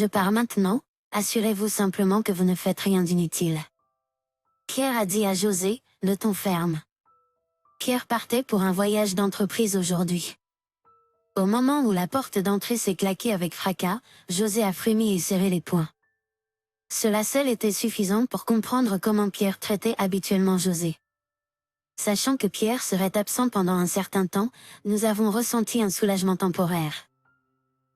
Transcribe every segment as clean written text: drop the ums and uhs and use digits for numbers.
Je pars maintenant, assurez-vous simplement que vous ne faites rien d'inutile. Pierre a dit à José, le ton ferme. Pierre partait pour un voyage d'entreprise aujourd'hui. Au moment où la porte d'entrée s'est claquée avec fracas, José a frémi et serré les poings. Cela seul était suffisant pour comprendre comment Pierre traitait habituellement José. Sachant que Pierre serait absent pendant un certain temps, nous avons ressenti un soulagement temporaire.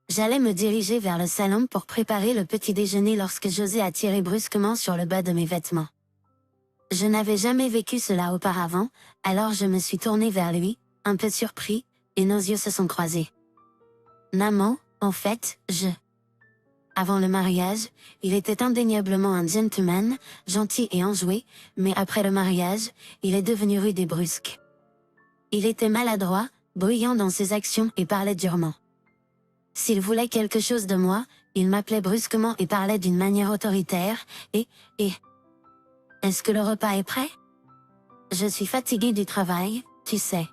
J'allais me diriger vers le salon pour préparer le petit déjeuner lorsque José a tiré brusquement sur le bas de mes vêtements. Je n'avais jamais vécu cela auparavant, alors je me suis tournée vers lui, un peu surpris, et nos yeux se sont croisés. Maman, en fait, Avant le mariage, il était indéniablement un gentleman, gentil et enjoué, mais après le mariage, il est devenu rude et brusque. Il était maladroit, bruyant dans ses actions et parlait durement. S'il voulait quelque chose de moi, il m'appelait brusquement et parlait d'une manière autoritaire, et... Est-ce que le repas est prêt? Je suis fatiguée du travail, tu sais.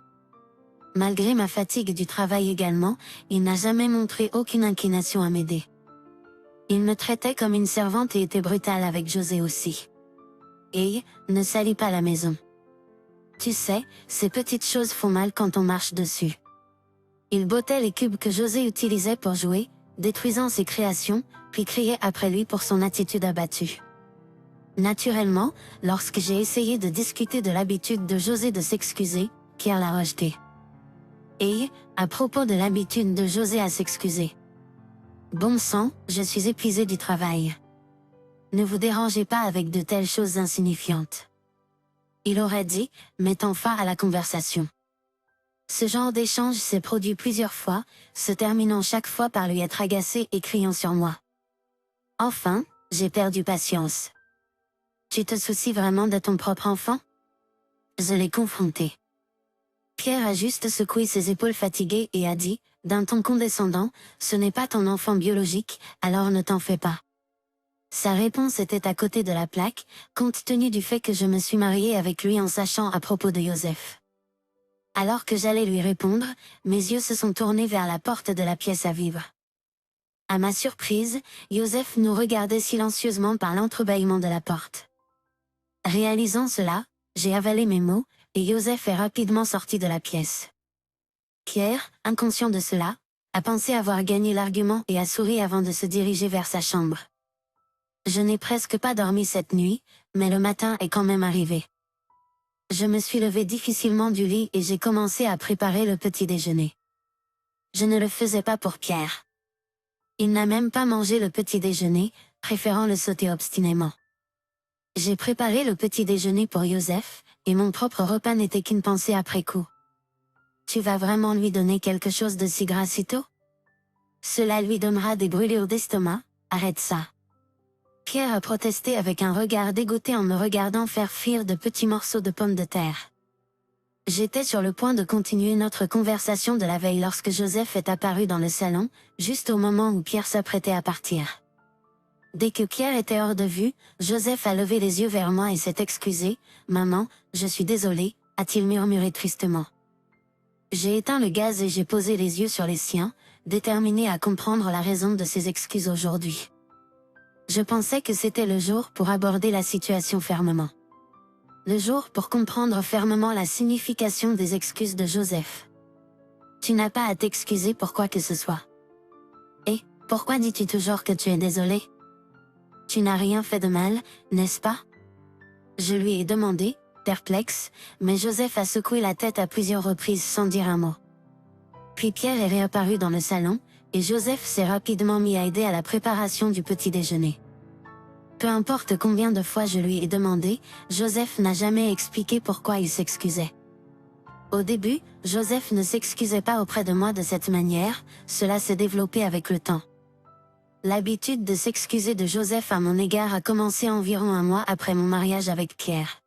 Malgré ma fatigue du travail également, il n'a jamais montré aucune inclination à m'aider. Il me traitait comme une servante et était brutal avec José aussi. Et, ne salis pas la maison. Tu sais, ces petites choses font mal quand on marche dessus. Il bottait les cubes que José utilisait pour jouer, détruisant ses créations, puis criait après lui pour son attitude abattue. Naturellement, lorsque j'ai essayé de discuter de l'habitude de José de s'excuser, Pierre l'a rejeté. Et, à propos de l'habitude de José à s'excuser. Bon sang, je suis épuisée du travail. Ne vous dérangez pas avec de telles choses insignifiantes. Il aurait dit, mettant fin à la conversation. Ce genre d'échange s'est produit plusieurs fois, se terminant chaque fois par lui être agacé et criant sur moi. Enfin, j'ai perdu patience. Tu te soucies vraiment de ton propre enfant? Je l'ai confronté. Pierre a juste secoué ses épaules fatiguées et a dit, d'un ton condescendant, ce n'est pas ton enfant biologique, alors ne t'en fais pas. Sa réponse était à côté de la plaque, compte tenu du fait que je me suis mariée avec lui en sachant à propos de Joseph. Alors que j'allais lui répondre, mes yeux se sont tournés vers la porte de la pièce à vivre. À ma surprise, Joseph nous regardait silencieusement par l'entrebâillement de la porte. Réalisant cela, j'ai avalé mes mots, et Joseph est rapidement sorti de la pièce. Pierre, inconscient de cela, a pensé avoir gagné l'argument et a souri avant de se diriger vers sa chambre. Je n'ai presque pas dormi cette nuit, mais le matin est quand même arrivé. Je me suis levée difficilement du lit et j'ai commencé à préparer le petit déjeuner. Je ne le faisais pas pour Pierre. Il n'a même pas mangé le petit déjeuner, préférant le sauter obstinément. J'ai préparé le petit déjeuner pour Joseph, et mon propre repas n'était qu'une pensée après coup. Tu vas vraiment lui donner quelque chose de si gras si tôt? Cela lui donnera des brûlures d'estomac, arrête ça. Pierre a protesté avec un regard dégoûté en me regardant faire frire de petits morceaux de pommes de terre. J'étais sur le point de continuer notre conversation de la veille lorsque Joseph est apparu dans le salon, juste au moment où Pierre s'apprêtait à partir. Dès que Pierre était hors de vue, Joseph a levé les yeux vers moi et s'est excusé. « Maman, je suis désolé », a-t-il murmuré tristement. J'ai éteint le gaz et j'ai posé les yeux sur les siens, déterminé à comprendre la raison de ses excuses aujourd'hui. Je pensais que c'était le jour pour aborder la situation fermement. Le jour pour comprendre fermement la signification des excuses de Joseph. Tu n'as pas à t'excuser pour quoi que ce soit. Et, pourquoi dis-tu toujours que tu es désolé? Tu n'as rien fait de mal, n'est-ce pas? Je lui ai demandé, perplexe, mais Joseph a secoué la tête à plusieurs reprises sans dire un mot. Puis Pierre est réapparu dans le salon, et Joseph s'est rapidement mis à aider à la préparation du petit déjeuner. Peu importe combien de fois je lui ai demandé, Joseph n'a jamais expliqué pourquoi il s'excusait. Au début, Joseph ne s'excusait pas auprès de moi de cette manière, cela s'est développé avec le temps. L'habitude de s'excuser de Joseph à mon égard a commencé environ un mois après mon mariage avec Pierre.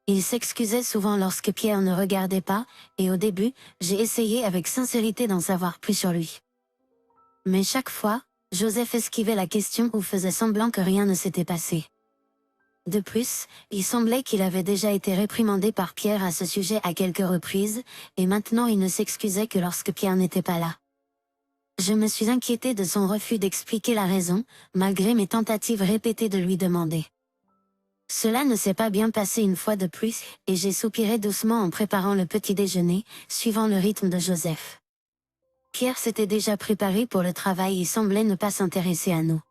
Il s'excusait souvent lorsque Pierre ne regardait pas, et au début, j'ai essayé avec sincérité d'en savoir plus sur lui. Mais chaque fois, Joseph esquivait la question ou faisait semblant que rien ne s'était passé. De plus, il semblait qu'il avait déjà été réprimandé par Pierre à ce sujet à quelques reprises, et maintenant il ne s'excusait que lorsque Pierre n'était pas là. Je me suis inquiétée de son refus d'expliquer la raison, malgré mes tentatives répétées de lui demander. Cela ne s'est pas bien passé une fois de plus, et j'ai soupiré doucement en préparant le petit déjeuner, suivant le rythme de Joseph. Pierre s'était déjà préparé pour le travail et semblait ne pas s'intéresser à nous.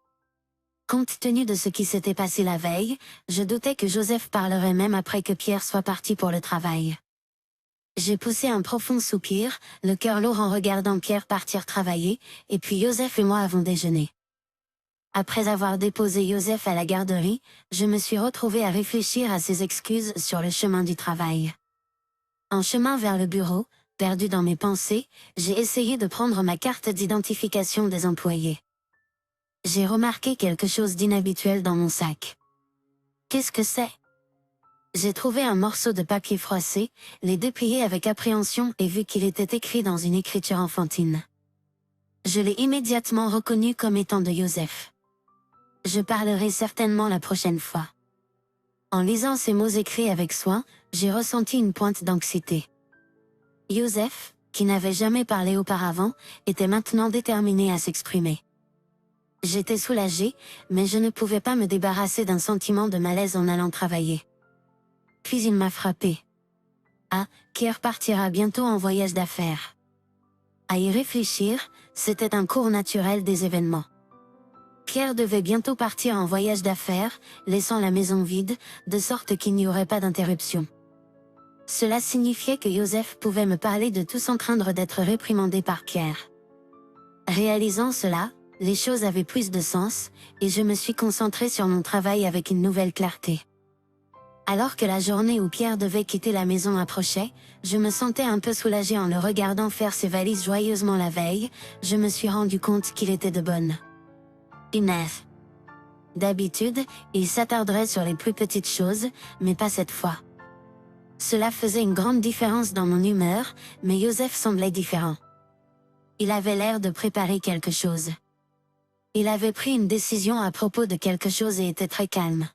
Compte tenu de ce qui s'était passé la veille, je doutais que Joseph parlerait même après que Pierre soit parti pour le travail. J'ai poussé un profond soupir, le cœur lourd en regardant Pierre partir travailler, et puis Joseph et moi avons déjeuné. Après avoir déposé Joseph à la garderie, je me suis retrouvée à réfléchir à ses excuses sur le chemin du travail. En chemin vers le bureau, perdu dans mes pensées, j'ai essayé de prendre ma carte d'identification des employés. J'ai remarqué quelque chose d'inhabituel dans mon sac. Qu'est-ce que c'est? J'ai trouvé un morceau de papier froissé, l'ai déplié avec appréhension et vu qu'il était écrit dans une écriture enfantine. Je l'ai immédiatement reconnu comme étant de Joseph. Je parlerai certainement la prochaine fois. En lisant ces mots écrits avec soin, j'ai ressenti une pointe d'anxiété. Joseph, qui n'avait jamais parlé auparavant, était maintenant déterminé à s'exprimer. J'étais soulagée, mais je ne pouvais pas me débarrasser d'un sentiment de malaise en allant travailler. Puis il m'a frappé. Ah, Pierre partira bientôt en voyage d'affaires. À y réfléchir, c'était un cours naturel des événements. Pierre devait bientôt partir en voyage d'affaires, laissant la maison vide, de sorte qu'il n'y aurait pas d'interruption. Cela signifiait que Joseph pouvait me parler de tout sans craindre d'être réprimandé par Pierre. Réalisant cela, les choses avaient plus de sens, et je me suis concentrée sur mon travail avec une nouvelle clarté. Alors que la journée où Pierre devait quitter la maison approchait, je me sentais un peu soulagée en le regardant faire ses valises joyeusement la veille, je me suis rendu compte qu'il était de bonne humeur. D'habitude, il s'attarderait sur les plus petites choses, mais pas cette fois. Cela faisait une grande différence dans mon humeur, mais Joseph semblait différent. Il avait l'air de préparer quelque chose. Il avait pris une décision à propos de quelque chose et était très calme.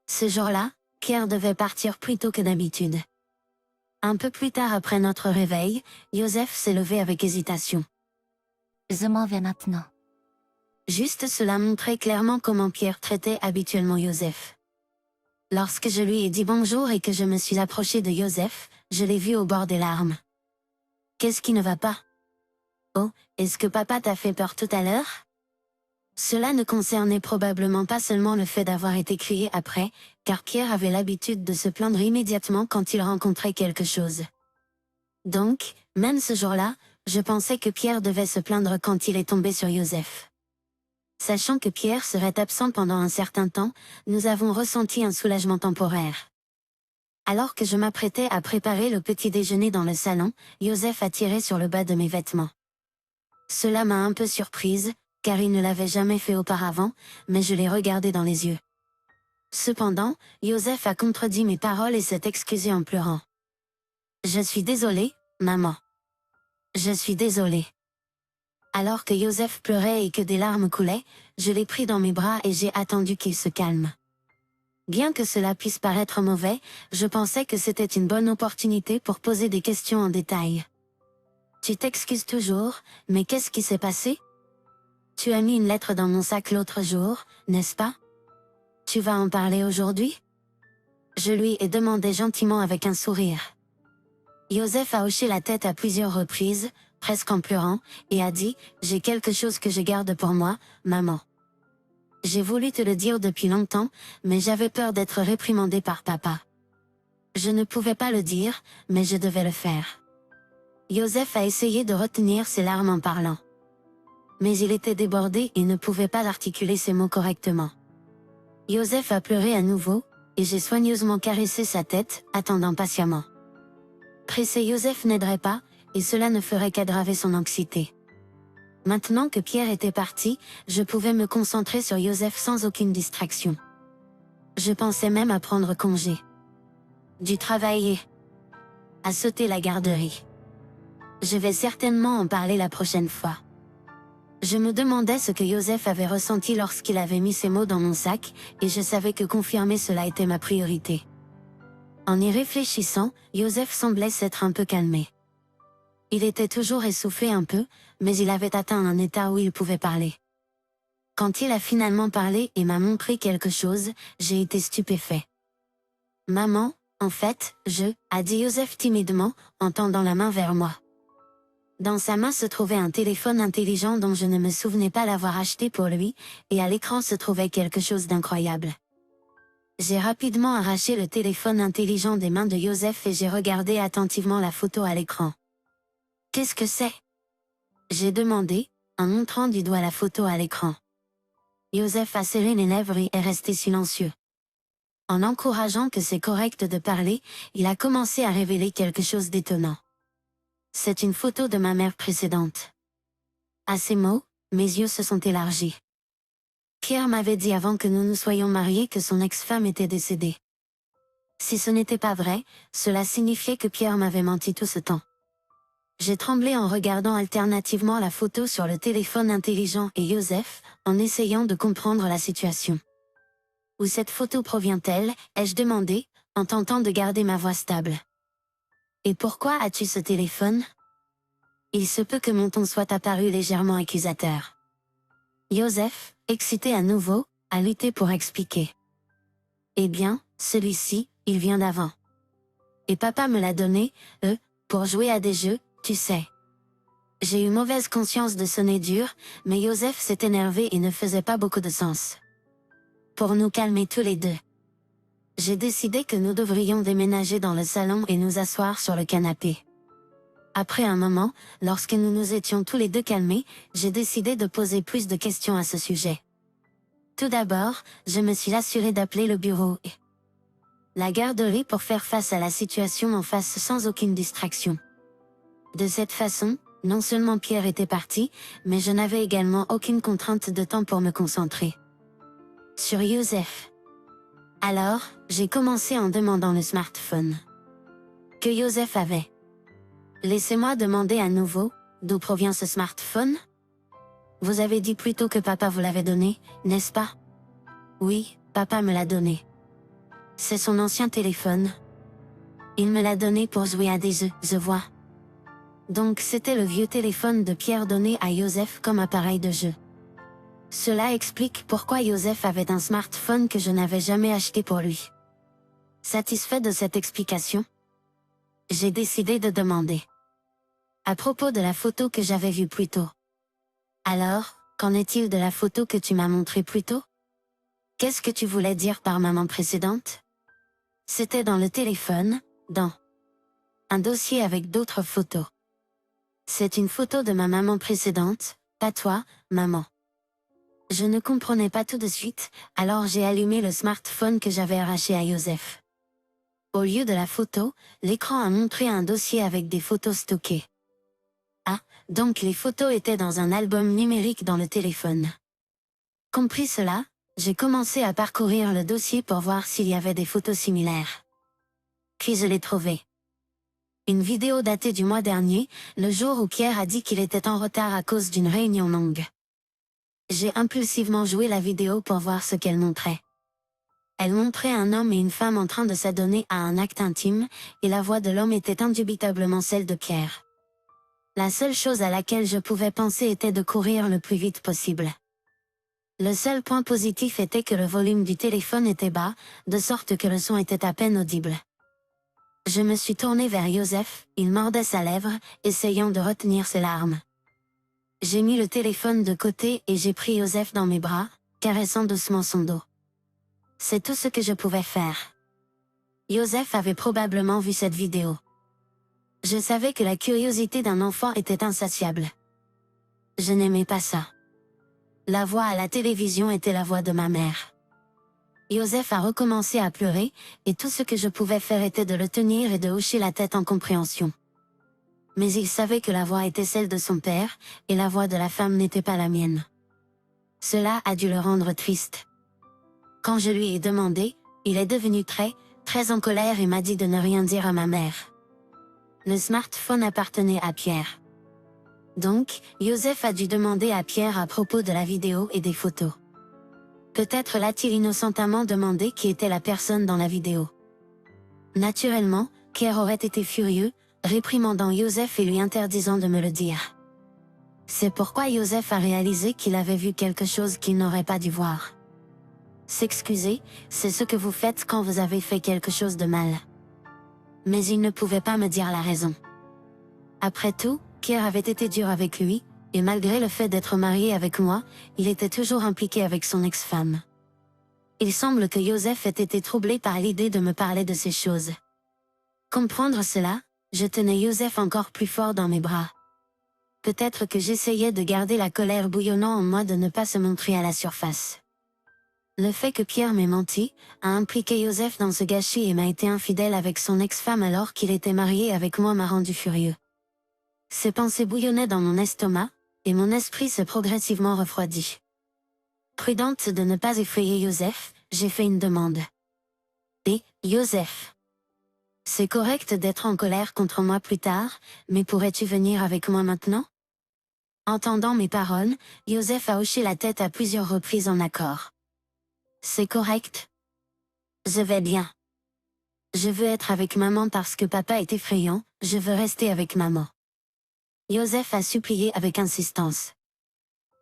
Ce jour-là, Pierre devait partir plus tôt que d'habitude. Un peu plus tard après notre réveil, Joseph s'est levé avec hésitation. Je m'en vais maintenant. Juste cela montrait clairement comment Pierre traitait habituellement Joseph. Lorsque je lui ai dit bonjour et que je me suis approchée de Joseph, je l'ai vu au bord des larmes. Qu'est-ce qui ne va pas? Oh, est-ce que papa t'a fait peur tout à l'heure? Cela ne concernait probablement pas seulement le fait d'avoir été crié après, car Pierre avait l'habitude de se plaindre immédiatement quand il rencontrait quelque chose. Donc, même ce jour-là, je pensais que Pierre devait se plaindre quand il est tombé sur Joseph. Sachant que Pierre serait absent pendant un certain temps, nous avons ressenti un soulagement temporaire. Alors que je m'apprêtais à préparer le petit déjeuner dans le salon, Joseph a tiré sur le bas de mes vêtements. Cela m'a un peu surprise, car il ne l'avait jamais fait auparavant, mais je l'ai regardé dans les yeux. Cependant, Joseph a contredit mes paroles et s'est excusé en pleurant. Je suis désolé, maman. Je suis désolé. Alors que Joseph pleurait et que des larmes coulaient, je l'ai pris dans mes bras et j'ai attendu qu'il se calme. Bien que cela puisse paraître mauvais, je pensais que c'était une bonne opportunité pour poser des questions en détail. Tu t'excuses toujours, mais qu'est-ce qui s'est passé? Tu as mis une lettre dans mon sac l'autre jour, n'est-ce pas? Tu vas en parler aujourd'hui? Je lui ai demandé gentiment avec un sourire. Joseph a hoché la tête à plusieurs reprises, presque en pleurant, et a dit « J'ai quelque chose que je garde pour moi, maman. J'ai voulu te le dire depuis longtemps, mais j'avais peur d'être réprimandé par papa. Je ne pouvais pas le dire, mais je devais le faire. » Joseph a essayé de retenir ses larmes en parlant. Mais il était débordé et ne pouvait pas articuler ses mots correctement. Joseph a pleuré à nouveau, et j'ai soigneusement caressé sa tête, attendant patiemment. Presser Joseph n'aiderait pas, et cela ne ferait qu'aggraver son anxiété. Maintenant que Pierre était parti, je pouvais me concentrer sur Joseph sans aucune distraction. Je pensais même à prendre congé. Du travail et à sauter la garderie. Je vais certainement en parler la prochaine fois. Je me demandais ce que Joseph avait ressenti lorsqu'il avait mis ces mots dans mon sac, et je savais que confirmer cela était ma priorité. En y réfléchissant, Joseph semblait s'être un peu calmé. Il était toujours essoufflé un peu, mais il avait atteint un état où il pouvait parler. Quand il a finalement parlé et m'a montré quelque chose, j'ai été stupéfait. Maman, en fait, a dit Joseph timidement, en tendant la main vers moi. Dans sa main se trouvait un téléphone intelligent dont je ne me souvenais pas l'avoir acheté pour lui, et à l'écran se trouvait quelque chose d'incroyable. J'ai rapidement arraché le téléphone intelligent des mains de Joseph et j'ai regardé attentivement la photo à l'écran. « Qu'est-ce que c'est ?» j'ai demandé, en montrant du doigt la photo à l'écran. Joseph a serré les lèvres et est resté silencieux. En encourageant que c'est correct de parler, il a commencé à révéler quelque chose d'étonnant. C'est une photo de ma mère précédente. À ces mots, mes yeux se sont élargis. Pierre m'avait dit avant que nous nous soyons mariés que son ex-femme était décédée. Si ce n'était pas vrai, cela signifiait que Pierre m'avait menti tout ce temps. J'ai tremblé en regardant alternativement la photo sur le téléphone intelligent et Joseph, en essayant de comprendre la situation. Où cette photo provient-elle, ai-je demandé, en tentant de garder ma voix stable. Et pourquoi as-tu ce téléphone? Il se peut que mon ton soit apparu légèrement accusateur. Joseph, excité à nouveau, a lutté pour expliquer. Eh bien, celui-ci, il vient d'avant. Et papa me l'a donné, pour jouer à des jeux, tu sais. J'ai eu mauvaise conscience de sonner dur, mais Joseph s'est énervé et ne faisait pas beaucoup de sens. Pour nous calmer tous les deux, j'ai décidé que nous devrions déménager dans le salon et nous asseoir sur le canapé. Après un moment, lorsque nous nous étions tous les deux calmés, j'ai décidé de poser plus de questions à ce sujet. Tout d'abord, je me suis assuré d'appeler le bureau et la garderie pour faire face à la situation en face sans aucune distraction. De cette façon, non seulement Pierre était parti, mais je n'avais également aucune contrainte de temps pour me concentrer sur Joseph. Alors, j'ai commencé en demandant le smartphone que Joseph avait. Laissez-moi demander à nouveau, d'où provient ce smartphone? Vous avez dit plutôt que papa vous l'avait donné, n'est-ce pas? Oui, papa me l'a donné. C'est son ancien téléphone. Il me l'a donné pour jouer à des jeux, je vois. Donc c'était le vieux téléphone de Pierre donné à Joseph comme appareil de jeu. Cela explique pourquoi Joseph avait un smartphone que je n'avais jamais acheté pour lui. Satisfait de cette explication, j'ai décidé de demander. À propos de la photo que j'avais vue plus tôt. Alors, qu'en est-il de la photo que tu m'as montrée plus tôt? Qu'est-ce que tu voulais dire par maman précédente? C'était dans le téléphone, dans un dossier avec d'autres photos. C'est une photo de ma maman précédente, pas toi, maman. Je ne comprenais pas tout de suite, alors j'ai allumé le smartphone que j'avais arraché à Joseph. Au lieu de la photo, l'écran a montré un dossier avec des photos stockées. Ah, donc les photos étaient dans un album numérique dans le téléphone. Compris cela, j'ai commencé à parcourir le dossier pour voir s'il y avait des photos similaires. Puis je l'ai trouvé. Une vidéo datée du mois dernier, le jour où Pierre a dit qu'il était en retard à cause d'une réunion longue. J'ai impulsivement joué la vidéo pour voir ce qu'elle montrait. Elle montrait un homme et une femme en train de s'adonner à un acte intime, et la voix de l'homme était indubitablement celle de Pierre. La seule chose à laquelle je pouvais penser était de courir le plus vite possible. Le seul point positif était que le volume du téléphone était bas, de sorte que le son était à peine audible. Je me suis tourné vers Joseph, il mordait sa lèvre, essayant de retenir ses larmes. J'ai mis le téléphone de côté et j'ai pris Joseph dans mes bras, caressant doucement son dos. C'est tout ce que je pouvais faire. Joseph avait probablement vu cette vidéo. Je savais que la curiosité d'un enfant était insatiable. Je n'aimais pas ça. La voix à la télévision était la voix de ma mère. Joseph a recommencé à pleurer, et tout ce que je pouvais faire était de le tenir et de hocher la tête en compréhension. Mais il savait que la voix était celle de son père, et la voix de la femme n'était pas la mienne. Cela a dû le rendre triste. Quand je lui ai demandé, il est devenu très en colère et m'a dit de ne rien dire à ma mère. Le smartphone appartenait à Pierre. Donc, Joseph a dû demander à Pierre à propos de la vidéo et des photos. Peut-être l'a-t-il innocentement demandé qui était la personne dans la vidéo. Naturellement, Pierre aurait été furieux, réprimandant Joseph et lui interdisant de me le dire. C'est pourquoi Joseph a réalisé qu'il avait vu quelque chose qu'il n'aurait pas dû voir. S'excuser, c'est ce que vous faites quand vous avez fait quelque chose de mal. Mais il ne pouvait pas me dire la raison. Après tout, Kier avait été dur avec lui, et malgré le fait d'être marié avec moi, il était toujours impliqué avec son ex-femme. Il semble que Joseph ait été troublé par l'idée de me parler de ces choses. Comprendre cela, je tenais Joseph encore plus fort dans mes bras. Peut-être que j'essayais de garder la colère bouillonnant en moi de ne pas se montrer à la surface. Le fait que Pierre m'ait menti, a impliqué Joseph dans ce gâchis et m'a été infidèle avec son ex-femme alors qu'il était marié avec moi m'a rendu furieux. Ces pensées bouillonnaient dans mon estomac, et mon esprit s'est progressivement refroidi. Prudente de ne pas effrayer Joseph, j'ai fait une demande. Et, Joseph. C'est correct d'être en colère contre moi plus tard, mais pourrais-tu venir avec moi maintenant? Entendant mes paroles, Joseph a hoché la tête à plusieurs reprises en accord. C'est correct. Je vais bien. Je veux être avec maman parce que papa est effrayant, je veux rester avec maman. Joseph a supplié avec insistance.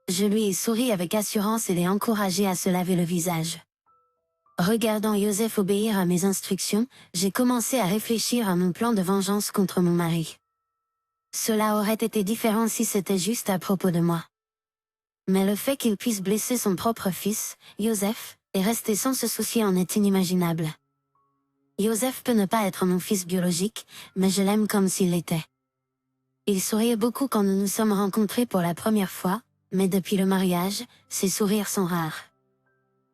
Je lui ai souri avec assurance et l'ai encouragé à se laver le visage. Regardant Joseph obéir à mes instructions, j'ai commencé à réfléchir à mon plan de vengeance contre mon mari. Cela aurait été différent si c'était juste à propos de moi. Mais le fait qu'il puisse blesser son propre fils, Joseph, et rester sans se soucier en est inimaginable. Joseph peut ne pas être mon fils biologique, mais je l'aime comme s'il l'était. Il souriait beaucoup quand nous nous sommes rencontrés pour la première fois, mais depuis le mariage, ses sourires sont rares.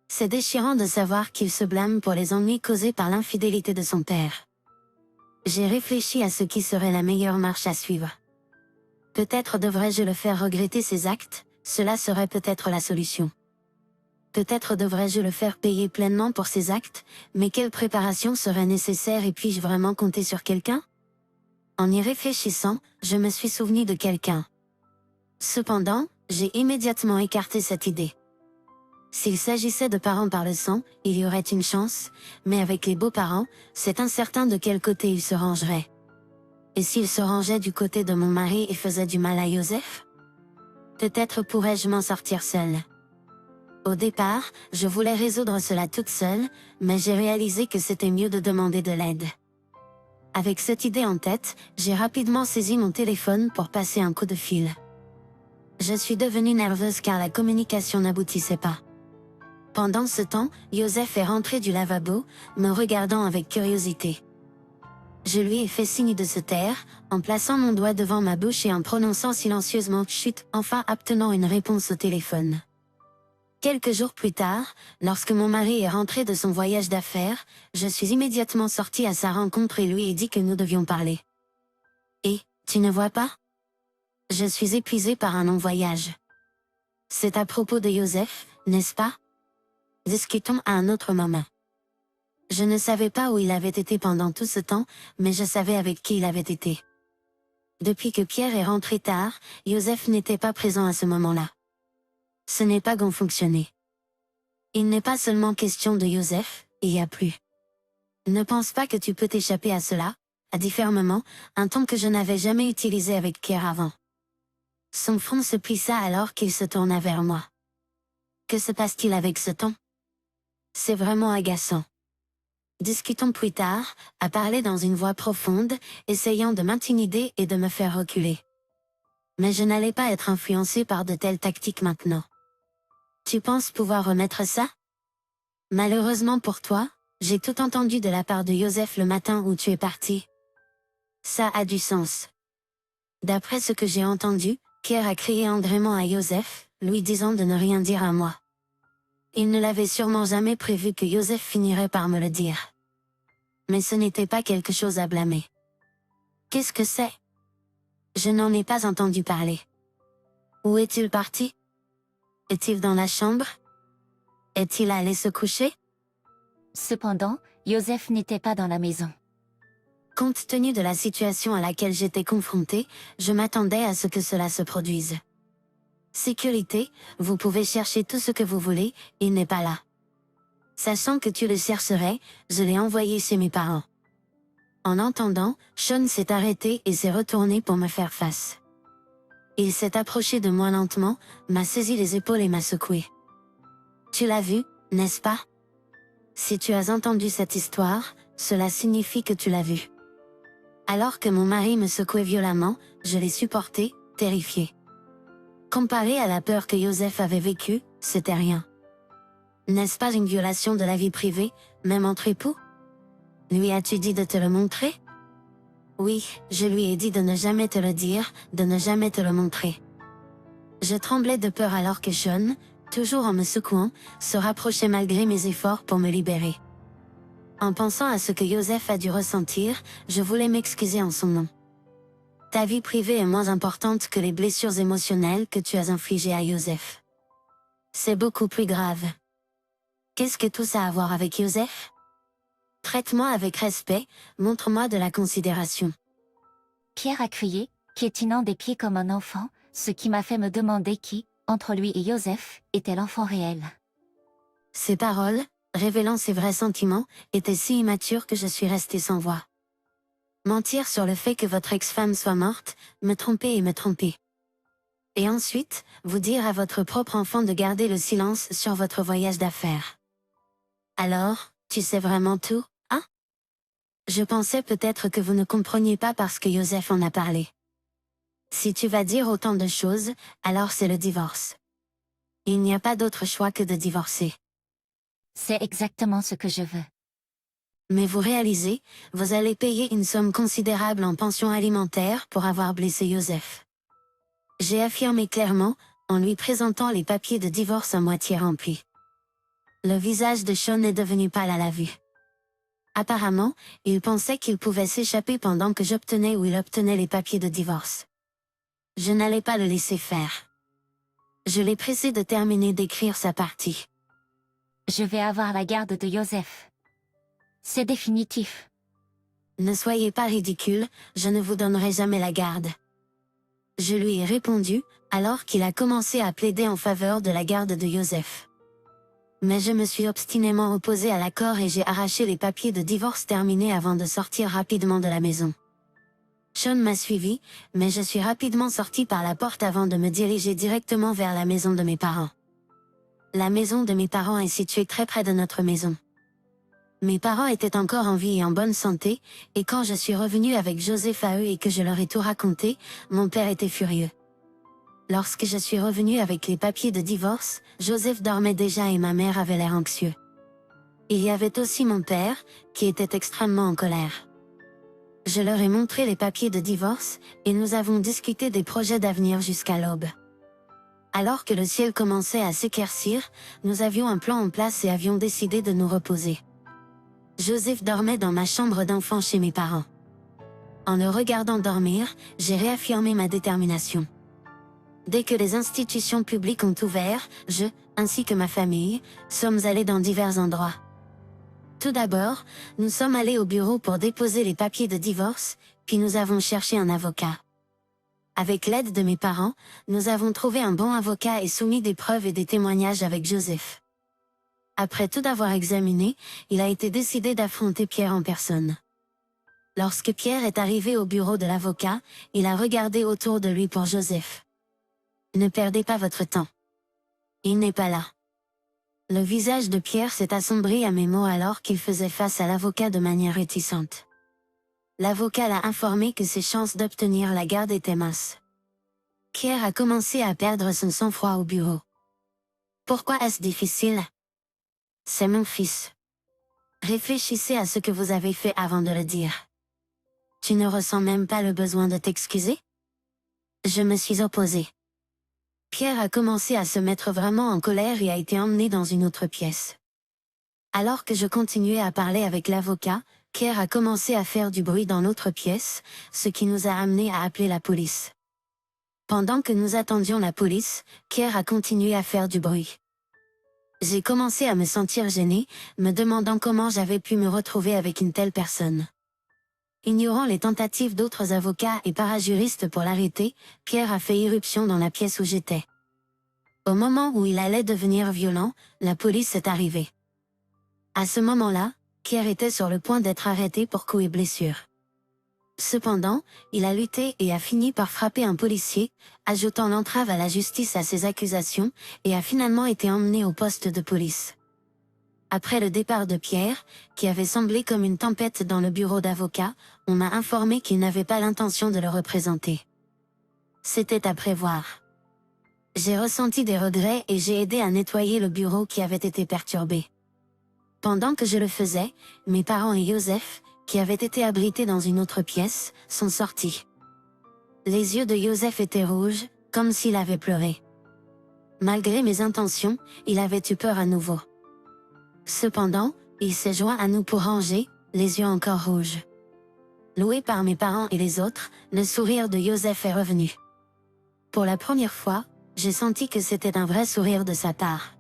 C'est déchirant de savoir qu'il se blâme pour les ennuis causés par l'infidélité de son père. J'ai réfléchi à ce qui serait la meilleure marche à suivre. Peut-être devrais-je le faire regretter ses actes, cela serait peut-être la solution. Peut-être devrais-je le faire payer pleinement pour ses actes, mais quelle préparation serait nécessaire et puis-je vraiment compter sur quelqu'un? En y réfléchissant, je me suis souvenu de quelqu'un. Cependant, j'ai immédiatement écarté cette idée. S'il s'agissait de parents par le sang, il y aurait une chance, mais avec les beaux-parents, c'est incertain de quel côté ils se rangeraient. Et s'ils se rangeaient du côté de mon mari et faisaient du mal à Joseph? Peut-être pourrais-je m'en sortir seule. Au départ, je voulais résoudre cela toute seule, mais j'ai réalisé que c'était mieux de demander de l'aide. Avec cette idée en tête, j'ai rapidement saisi mon téléphone pour passer un coup de fil. Je suis devenue nerveuse car la communication n'aboutissait pas. Pendant ce temps, Joseph est rentré du lavabo, me regardant avec curiosité. Je lui ai fait signe de se taire, en plaçant mon doigt devant ma bouche et en prononçant silencieusement « chut », enfin obtenant une réponse au téléphone. Quelques jours plus tard, lorsque mon mari est rentré de son voyage d'affaires, je suis immédiatement sortie à sa rencontre et lui ai dit que nous devions parler. Et, tu ne vois pas? Je suis épuisée par un long voyage. C'est à propos de Joseph, n'est-ce pas? Discutons à un autre moment. Je ne savais pas où il avait été pendant tout ce temps, mais je savais avec qui il avait été. Depuis que Pierre est rentré tard, Joseph n'était pas présent à ce moment-là. Ce n'est pas qu'on fonctionnait. Il n'est pas seulement question de Joseph, il y a plus. Ne pense pas que tu peux t'échapper à cela, a dit fermement, un ton que je n'avais jamais utilisé avec Pierre avant. Son front se plissa alors qu'il se tourna vers moi. Que se passe-t-il avec ce ton? C'est vraiment agaçant. Discutons plus tard, a parlé dans une voix profonde, essayant de m'intimider et de me faire reculer. Mais je n'allais pas être influencée par de telles tactiques maintenant. Tu penses pouvoir remettre ça? Malheureusement pour toi, j'ai tout entendu de la part de Joseph le matin où tu es parti. Ça a du sens. D'après ce que j'ai entendu, Pierre a crié agrément à Joseph, lui disant de ne rien dire à moi. Il ne l'avait sûrement jamais prévu que Joseph finirait par me le dire. Mais ce n'était pas quelque chose à blâmer. Qu'est-ce que c'est? Je n'en ai pas entendu parler. Où est-il parti? Est-il dans la chambre? Est-il allé se coucher? Cependant, Joseph n'était pas dans la maison. Compte tenu de la situation à laquelle j'étais confrontée, je m'attendais à ce que cela se produise. Sécurité, vous pouvez chercher tout ce que vous voulez, il n'est pas là. Sachant que tu le chercherais, je l'ai envoyé chez mes parents. En entendant, Sean s'est arrêté et s'est retourné pour me faire face. Il s'est approché de moi lentement, m'a saisi les épaules et m'a secoué. Tu l'as vu, n'est-ce pas? Si tu as entendu cette histoire, cela signifie que tu l'as vu. Alors que mon mari me secouait violemment, je l'ai supporté, terrifié. Comparé à la peur que Joseph avait vécue, c'était rien. N'est-ce pas une violation de la vie privée, même entre époux? Lui as-tu dit de te le montrer? Oui, je lui ai dit de ne jamais te le dire, de ne jamais te le montrer. Je tremblais de peur alors que Sean, toujours en me secouant, se rapprochait malgré mes efforts pour me libérer. En pensant à ce que Joseph a dû ressentir, je voulais m'excuser en son nom. Ta vie privée est moins importante que les blessures émotionnelles que tu as infligées à Joseph. C'est beaucoup plus grave. Qu'est-ce que tout ça a à voir avec Joseph? Traite-moi avec respect, montre-moi de la considération. Pierre a crié, piétinant des pieds comme un enfant, ce qui m'a fait me demander qui, entre lui et Joseph, était l'enfant réel. Ces paroles, révélant ses vrais sentiments, étaient si immatures que je suis restée sans voix. Mentir sur le fait que votre ex-femme soit morte, me tromper et me tromper. Et ensuite, vous dire à votre propre enfant de garder le silence sur votre voyage d'affaires. Alors, tu sais vraiment tout, hein? Je pensais peut-être que vous ne compreniez pas parce que Joseph en a parlé. Si tu vas dire autant de choses, alors c'est le divorce. Il n'y a pas d'autre choix que de divorcer. C'est exactement ce que je veux. Mais vous réalisez, vous allez payer une somme considérable en pension alimentaire pour avoir blessé Joseph. J'ai affirmé clairement, en lui présentant les papiers de divorce à moitié remplis. Le visage de Sean est devenu pâle à la vue. Apparemment, il pensait qu'il pouvait s'échapper pendant que j'obtenais ou il obtenait les papiers de divorce. Je n'allais pas le laisser faire. Je l'ai pressé de terminer d'écrire sa partie. Je vais avoir la garde de Joseph. C'est définitif. Ne soyez pas ridicule, je ne vous donnerai jamais la garde. Je lui ai répondu, alors qu'il a commencé à plaider en faveur de la garde de Joseph. Mais je me suis obstinément opposée à l'accord et j'ai arraché les papiers de divorce terminés avant de sortir rapidement de la maison. Sean m'a suivi, mais je suis rapidement sortie par la porte avant de me diriger directement vers la maison de mes parents. La maison de mes parents est située très près de notre maison. Mes parents étaient encore en vie et en bonne santé, et quand je suis revenue avec Joseph à eux et que je leur ai tout raconté, mon père était furieux. Lorsque je suis revenue avec les papiers de divorce, Joseph dormait déjà et ma mère avait l'air anxieux. Il y avait aussi mon père, qui était extrêmement en colère. Je leur ai montré les papiers de divorce, et nous avons discuté des projets d'avenir jusqu'à l'aube. Alors que le ciel commençait à s'éclaircir, nous avions un plan en place et avions décidé de nous reposer. Joseph dormait dans ma chambre d'enfant chez mes parents. En le regardant dormir, j'ai réaffirmé ma détermination. Dès que les institutions publiques ont ouvert, je, ainsi que ma famille, sommes allés dans divers endroits. Tout d'abord, nous sommes allés au bureau pour déposer les papiers de divorce, puis nous avons cherché un avocat. Avec l'aide de mes parents, nous avons trouvé un bon avocat et soumis des preuves et des témoignages avec Joseph. Après tout avoir examiné, il a été décidé d'affronter Pierre en personne. Lorsque Pierre est arrivé au bureau de l'avocat, il a regardé autour de lui pour Joseph. Ne perdez pas votre temps. Il n'est pas là. Le visage de Pierre s'est assombri à mes mots alors qu'il faisait face à l'avocat de manière réticente. L'avocat l'a informé que ses chances d'obtenir la garde étaient minces. Pierre a commencé à perdre son sang-froid au bureau. Pourquoi est-ce difficile? C'est mon fils. Réfléchissez à ce que vous avez fait avant de le dire. Tu ne ressens même pas le besoin de t'excuser? Je me suis opposée. Pierre a commencé à se mettre vraiment en colère et a été emmené dans une autre pièce. Alors que je continuais à parler avec l'avocat, Pierre a commencé à faire du bruit dans l'autre pièce, ce qui nous a amenés à appeler la police. Pendant que nous attendions la police, Pierre a continué à faire du bruit. J'ai commencé à me sentir gênée, me demandant comment j'avais pu me retrouver avec une telle personne. Ignorant les tentatives d'autres avocats et parajuristes pour l'arrêter, Pierre a fait irruption dans la pièce où j'étais. Au moment où il allait devenir violent, la police est arrivée. À ce moment-là, Pierre était sur le point d'être arrêté pour coups et blessures. Cependant, il a lutté et a fini par frapper un policier, ajoutant l'entrave à la justice à ses accusations, et a finalement été emmené au poste de police. Après le départ de Pierre, qui avait semblé comme une tempête dans le bureau d'avocat, on m'a informé qu'il n'avait pas l'intention de le représenter. C'était à prévoir. J'ai ressenti des regrets et j'ai aidé à nettoyer le bureau qui avait été perturbé. Pendant que je le faisais, mes parents et Joseph, qui avaient été abrités dans une autre pièce, sont sortis. Les yeux de Joseph étaient rouges, comme s'il avait pleuré. Malgré mes intentions, il avait eu peur à nouveau. Cependant, il s'est joint à nous pour ranger, les yeux encore rouges. Loué par mes parents et les autres, le sourire de Joseph est revenu. Pour la première fois, j'ai senti que c'était un vrai sourire de sa part.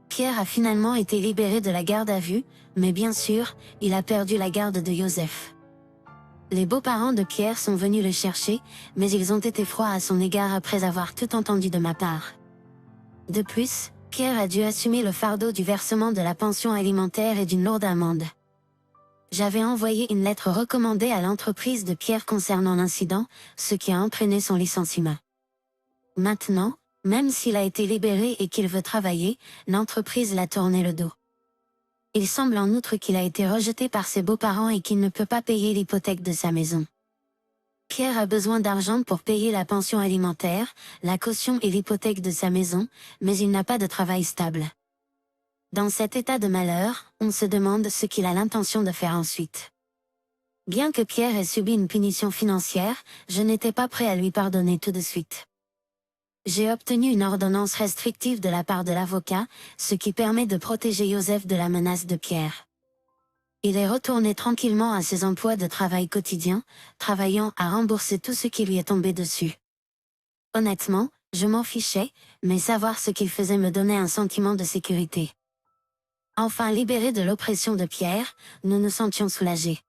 Pierre a finalement été libéré de la garde à vue, mais bien sûr, il a perdu la garde de Joseph. Les beaux-parents de Pierre sont venus le chercher, mais ils ont été froids à son égard après avoir tout entendu de ma part. De plus, Pierre a dû assumer le fardeau du versement de la pension alimentaire et d'une lourde amende. J'avais envoyé une lettre recommandée à l'entreprise de Pierre concernant l'incident, ce qui a entraîné son licenciement. Maintenant, même s'il a été libéré et qu'il veut travailler, l'entreprise l'a tourné le dos. Il semble en outre qu'il a été rejeté par ses beaux-parents et qu'il ne peut pas payer l'hypothèque de sa maison. Pierre a besoin d'argent pour payer la pension alimentaire, la caution et l'hypothèque de sa maison, mais il n'a pas de travail stable. Dans cet état de malheur, on se demande ce qu'il a l'intention de faire ensuite. Bien que Pierre ait subi une punition financière, je n'étais pas prêt à lui pardonner tout de suite. J'ai obtenu une ordonnance restrictive de la part de l'avocat, ce qui permet de protéger Joseph de la menace de Pierre. Il est retourné tranquillement à ses emplois de travail quotidien, travaillant à rembourser tout ce qui lui est tombé dessus. Honnêtement, je m'en fichais, mais savoir ce qu'il faisait me donnait un sentiment de sécurité. Enfin libérés de l'oppression de Pierre, nous nous sentions soulagés.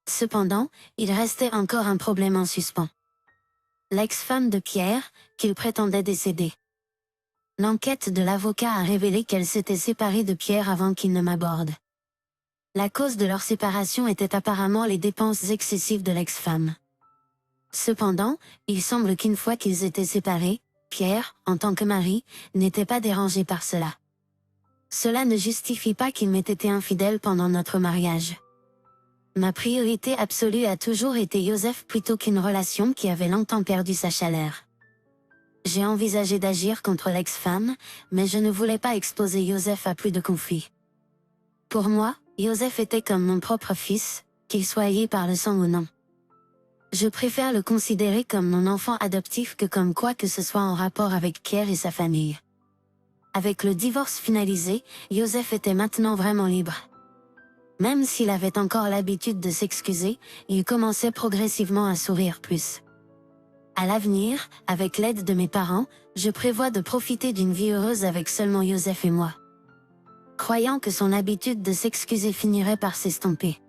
Cependant, il restait encore un problème en suspens. L'ex-femme de Pierre, qu'il prétendait décédée. L'enquête de l'avocat a révélé qu'elle s'était séparée de Pierre avant qu'il ne m'aborde. La cause de leur séparation était apparemment les dépenses excessives de l'ex-femme. Cependant, il semble qu'une fois qu'ils étaient séparés, Pierre, en tant que mari, n'était pas dérangé par cela. Cela ne justifie pas qu'il m'ait été infidèle pendant notre mariage. Ma priorité absolue a toujours été Joseph plutôt qu'une relation qui avait longtemps perdu sa chaleur. J'ai envisagé d'agir contre l'ex-femme, mais je ne voulais pas exposer Joseph à plus de conflits. Pour moi, Joseph était comme mon propre fils, qu'il soit lié par le sang ou non. Je préfère le considérer comme mon enfant adoptif que comme quoi que ce soit en rapport avec Pierre et sa famille. Avec le divorce finalisé, Joseph était maintenant vraiment libre. Même s'il avait encore l'habitude de s'excuser, il commençait progressivement à sourire plus. À l'avenir, avec l'aide de mes parents, je prévois de profiter d'une vie heureuse avec seulement Joseph et moi. Croyant que son habitude de s'excuser finirait par s'estomper.